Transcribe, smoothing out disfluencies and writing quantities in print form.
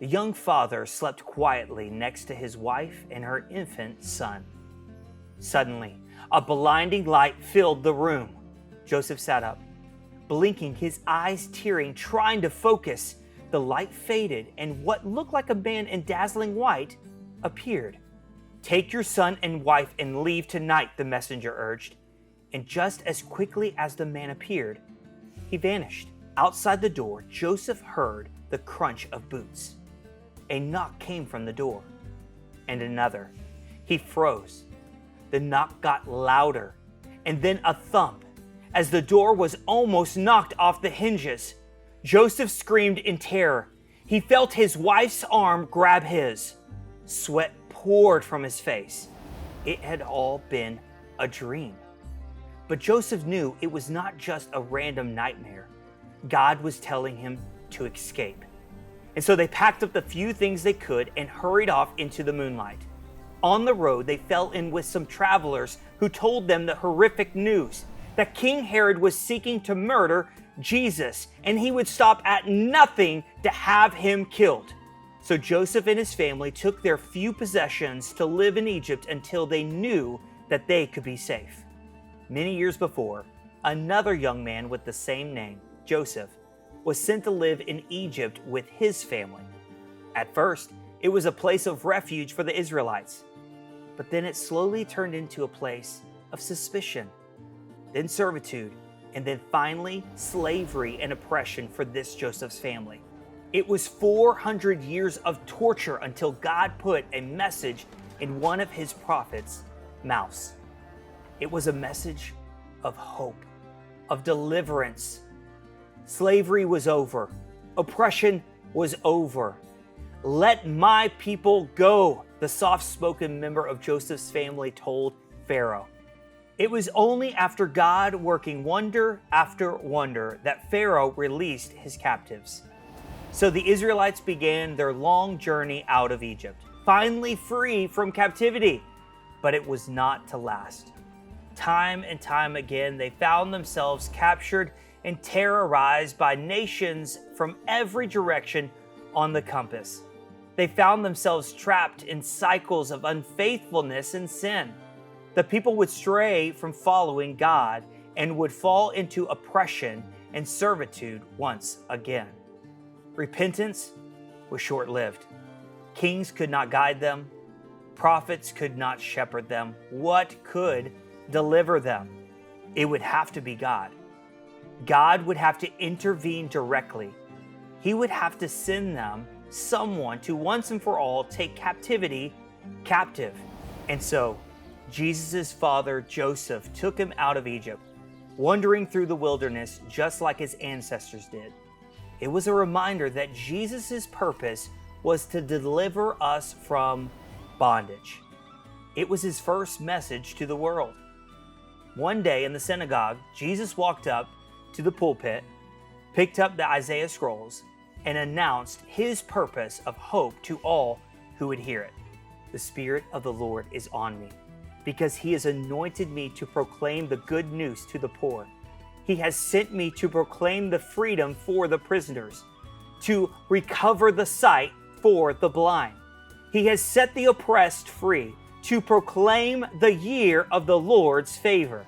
The young father slept quietly next to his wife and her infant son. Suddenly, a blinding light filled the room. Joseph sat up, blinking, his eyes tearing, trying to focus. The light faded, and what looked like a man in dazzling white appeared. "Take your son and wife and leave tonight," the messenger urged. And just as quickly as the man appeared, he vanished. Outside the door, Joseph heard the crunch of boots. A knock came from the door, and another. He froze. The knock got louder, and then a thump, as the door was almost knocked off the hinges. Joseph screamed in terror. He felt his wife's arm grab his. Sweat poured from his face. It had all been a dream. But Joseph knew it was not just a random nightmare. God was telling him to escape. And so they packed up the few things they could and hurried off into the moonlight. On the road, they fell in with some travelers who told them the horrific news that King Herod was seeking to murder Jesus, and he would stop at nothing to have him killed. So Joseph and his family took their few possessions to live in Egypt until they knew that they could be safe. Many years before, another young man with the same name, Joseph, was sent to live in Egypt with his family. At first, it was a place of refuge for the Israelites, but then it slowly turned into a place of suspicion, then servitude, and then finally slavery and oppression for this Joseph's family. It was 400 years of torture until God put a message in one of his prophets' mouths. It was a message of hope, of deliverance. Slavery was over. Oppression was over. "Let my people go," the soft-spoken member of Joseph's family told Pharaoh. It was only after God working wonder after wonder that Pharaoh released his captives. So the Israelites began their long journey out of Egypt, finally free from captivity. But it was not to last. Time and time again, they found themselves captured and terrorized by nations from every direction on the compass. They found themselves trapped in cycles of unfaithfulness and sin. The people would stray from following God and would fall into oppression and servitude once again. Repentance was short-lived. Kings could not guide them. Prophets could not shepherd them. What could deliver them? It would have to be God. God would have to intervene directly. He would have to send them someone to once and for all take captivity captive. And so, Jesus' father Joseph took him out of Egypt, wandering through the wilderness just like his ancestors did. It was a reminder that Jesus' purpose was to deliver us from bondage. It was his first message to the world. One day in the synagogue, Jesus walked up to the pulpit, picked up the Isaiah scrolls, and announced his purpose of hope to all who would hear it. "The Spirit of the Lord is on me, because he has anointed me to proclaim the good news to the poor. He has sent me to proclaim the freedom for the prisoners, to recover the sight for the blind. He has set the oppressed free, to proclaim the year of the Lord's favor."